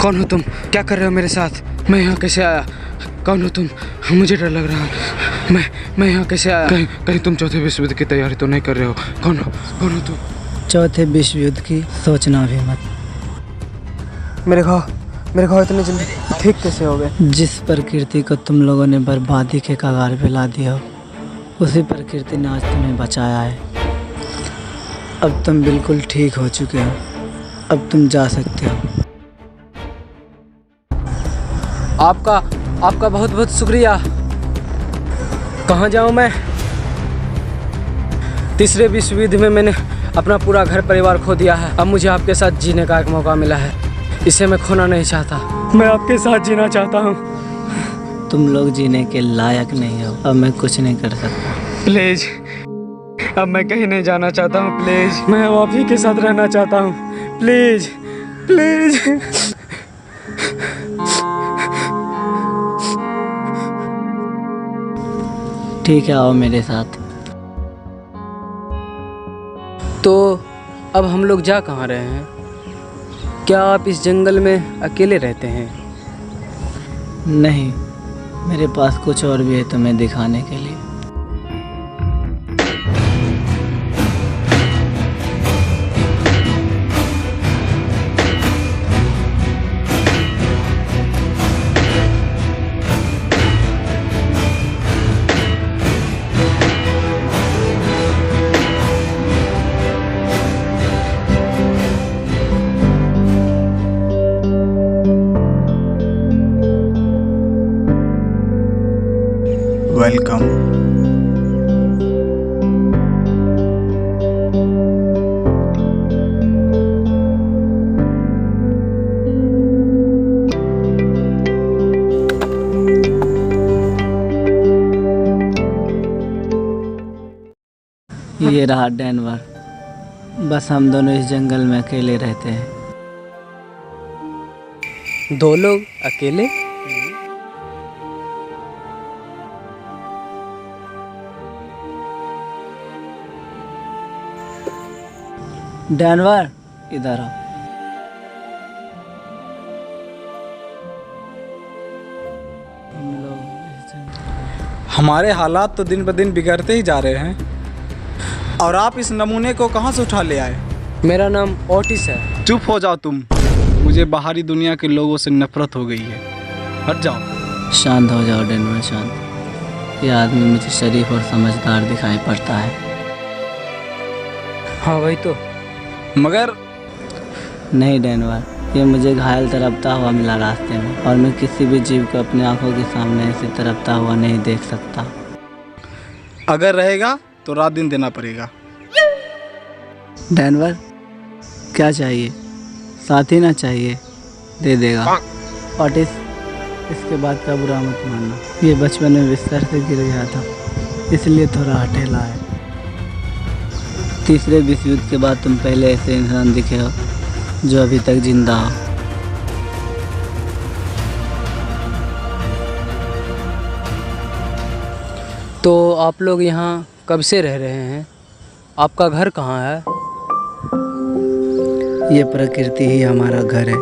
कौन हो तुम? क्या कर रहे हो मेरे साथ? मैं यहाँ कैसे आया? कौन हो तुम? मुझे डर लग रहा है। मैं यहाँ कैसे आया? कहीं तुम चौथे विश्व युद्ध की तैयारी तो नहीं कर रहे हो? कौन हो तुम? चौथे विश्व युद्ध की सोचना भी मत। मेरे घाव इतने जल्दी ठीक कैसे हो गए? जिस प्रकृति को तुम लोगों ने बर्बादी के कगार पे ला दिया, उसी प्रकृति ने आज तुम्हें बचाया है। अब तुम बिल्कुल ठीक हो चुके हो। अब तुम जा सकते हो। आपका बहुत बहुत शुक्रिया। कहाँ जाऊँ मैं? तीसरे विश्व युद्ध में मैंने अपना पूरा घर परिवार खो दिया है। अब मुझे आपके साथ जीने का एक मौका मिला है, इसे मैं खोना नहीं चाहता। मैं आपके साथ जीना चाहता हूँ। तुम लोग जीने के लायक नहीं हो। अब मैं कुछ नहीं कर सकता। प्लीज, अब मैं कहीं नहीं जाना चाहता हूँ। प्लीज, मैं आप ही के साथ रहना चाहता हूँ। Please please. ठीक है, आओ मेरे साथ। तो अब हम लोग जा कहाँ रहे हैं? क्या आप इस जंगल में अकेले रहते हैं? नहीं, मेरे पास कुछ और भी है तुम्हें दिखाने के लिए। वेलकम। ये रहा डेनवर। बस हम दोनों इस जंगल में अकेले रहते हैं। 2 लोग अकेले? डेनवर, इधर आओ। हमारे हालात तो दिन ब दिन बिगड़ते ही जा रहे हैं, और आप इस नमूने को कहाँ से उठा ले आए? मेरा नाम ओटिस है। चुप हो जाओ तुम। मुझे बाहरी दुनिया के लोगों से नफरत हो गई है। हट जाओ। शांत हो जाओ डेनवर, शांत। ये आदमी मुझे शरीफ और समझदार दिखाई पड़ता है। हाँ वही तो। मगर नहीं डेनवर, ये मुझे घायल तड़पता हुआ मिला रास्ते में, और मैं किसी भी जीव को अपने आंखों के सामने ऐसे तड़पता हुआ नहीं देख सकता। अगर रहेगा तो रात दिन देना पड़ेगा। डेनवर, क्या चाहिए? साथी ना चाहिए? दे देगा। ओटिस, इसके बाद का बुरा मत मानना। ये बचपन में बिस्तर से गिर गया था, इसलिए थोड़ा हठेला है। तीसरे विश्व युद्ध के बाद तुम पहले ऐसे इंसान दिखे हो जो अभी तक जिंदा हो। तो आप लोग यहाँ कब से रह रहे हैं? आपका घर कहाँ है? ये प्रकृति ही हमारा घर है,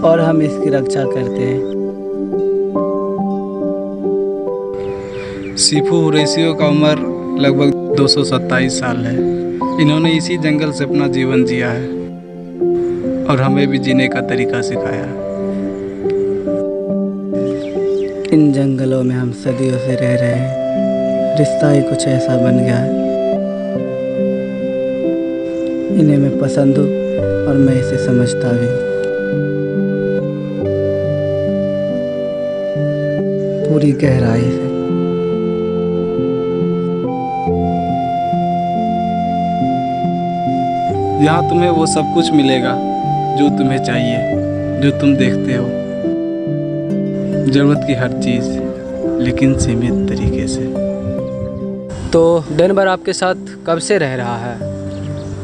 और हम इसकी रक्षा करते हैं। सीफू हुरैसियों का उम्र लगभग 227 साल है। इन्होंने इसी जंगल से अपना जीवन जिया है, और हमें भी जीने का तरीका सिखाया है। इन जंगलों में हम सदियों से रह रहे हैं। रिश्ता ही कुछ ऐसा बन गया है। इन्हें मैं पसंद हूँ, और मैं इसे समझता भी हूँ। पूरी गहराई से। यहाँ तुम्हें वो सब कुछ मिलेगा जो तुम्हें चाहिए, जो तुम देखते हो। जरूरत की हर चीज़, लेकिन सीमित तरीके से। तो डेनवर आपके साथ कब से रह रहा है?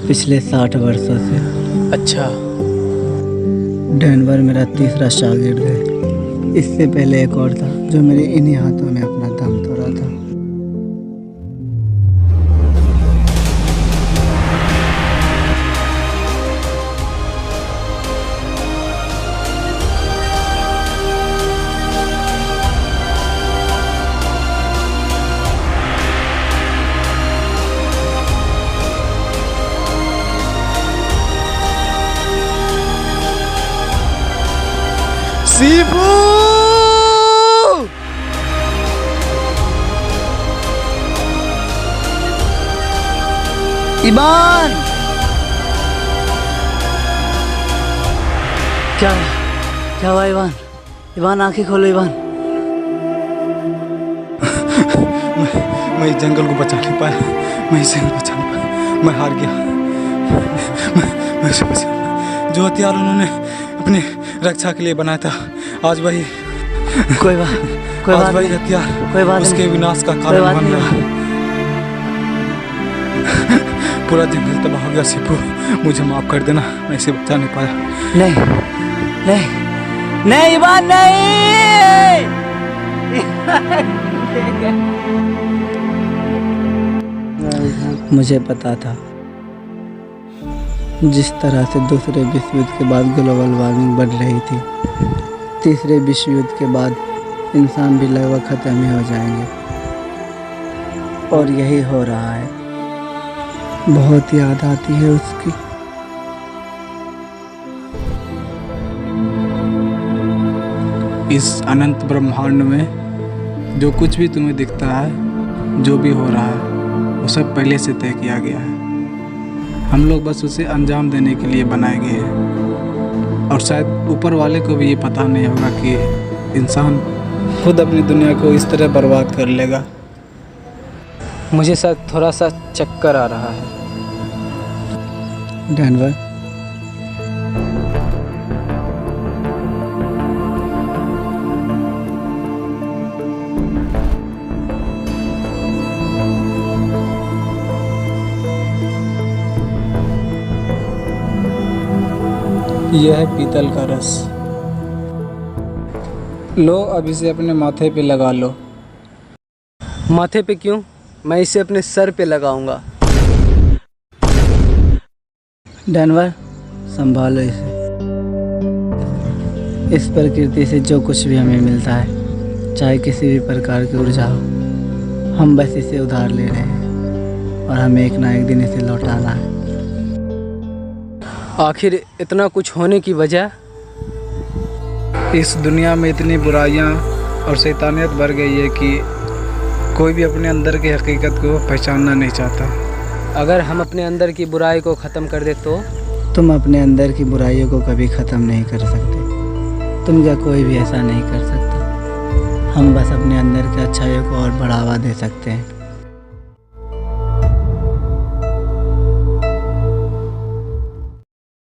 पिछले 60 वर्षों से। अच्छा। डेनवर मेरा तीसरा शागिर्द है। इससे पहले एक और था जो मेरे इन्हीं हाथों में अपना दम तोड़ा था। सीपू! इबान! क्या हुआ इबान? इबान आंखें खोलो इबान। मैं इस जंगल को बचा नहीं पाया, मैं इसे नहीं बचा नहीं पाया, मैं हार गया। मैं उसे बचा नहीं। जो हथियार उन्होंने अपनी रक्षा के लिए बनाया था, आज वही कोई बात वही हथियार कोई बात उसके विनाश का कारण बन रहा है। पूरा जंगल तबाह हो गया। सीपू, मुझे माफ कर देना, मैं इसे बचा नहीं पाया। नहीं इबान नहीं। मुझे पता था जिस तरह से दूसरे विश्व युद्ध के बाद ग्लोबल वार्मिंग बढ़ रही थी, तीसरे विश्व युद्ध के बाद इंसान भी लगभग खत्म ही हो जाएंगे, और यही हो रहा है। बहुत याद आती है उसकी। इस अनंत ब्रह्मांड में जो कुछ भी तुम्हें दिखता है, जो भी हो रहा है, वो सब पहले से तय किया गया है। हम लोग बस उसे अंजाम देने के लिए बनाए गए हैं। और शायद ऊपर वाले को भी ये पता नहीं होगा कि इंसान खुद अपनी दुनिया को इस तरह बर्बाद कर लेगा। मुझे शायद थोड़ा सा चक्कर आ रहा है। डेनवर, यह है पीतल का रस। लो, अब इसे अपने माथे पे लगा लो। माथे पे क्यों? मैं इसे अपने सर पे लगाऊंगा। डेनवर, संभालो इसे। इस प्रकृति से जो कुछ भी हमें मिलता है, चाहे किसी भी प्रकार की ऊर्जा हो, हम बस इसे उधार ले रहे हैं और हमें एक ना एक दिन इसे लौटाना है। आखिर इतना कुछ होने की वजह? इस दुनिया में इतनी बुराइयां और शैतानियत बढ़ गई है कि कोई भी अपने अंदर की हकीकत को पहचानना नहीं चाहता। अगर हम अपने अंदर की बुराई को ख़त्म कर दे तो? तुम अपने अंदर की बुराइयों को कभी ख़त्म नहीं कर सकते। तुम क्या कोई भी ऐसा नहीं कर सकता। हम बस अपने अंदर की अच्छाइयों को और बढ़ावा दे सकते हैं।